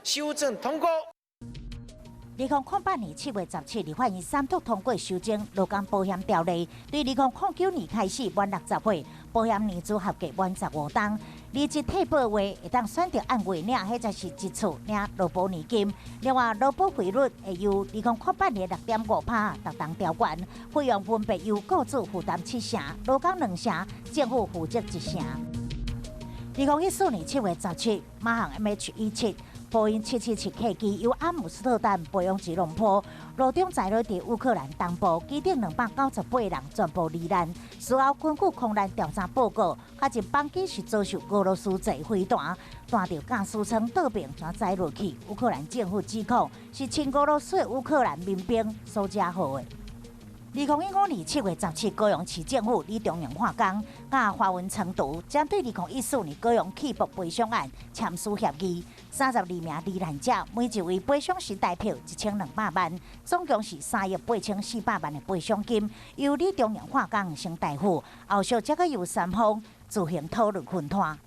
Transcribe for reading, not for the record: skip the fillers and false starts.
修正通过。2008年7月17日，立法院三读通过修正劳工保险条例，对2009年开始满60岁，保险年资合计满15档，离职退保话会当选择按月领，或者是一次领劳保年金。另外，劳保费率会由2008年6.5%逐档调悬，费用分别由雇主负担7成，劳工2成，政府负责1成。2014年7月17日，马航 MH17。波音777客机由阿姆斯特丹飞往吉隆坡，路中载落伫乌克兰东部，机顶298人全部罹难。事后根据空难调查报告，确认班机是遭受俄罗斯制飞弹，弹到驾驶舱倒并转载落去。乌克兰政府指控是亲俄罗斯的乌克兰民兵所惹祸的。2015年7月17日，高雄市政府李中央法工甲华文成都针对2014年高雄弃博赔偿案签署协议，32名罹难者每一位赔偿是代票1200万，总共是3亿8400万的赔偿金，由李中央法工承担负。后续则个由3方自行讨论分摊。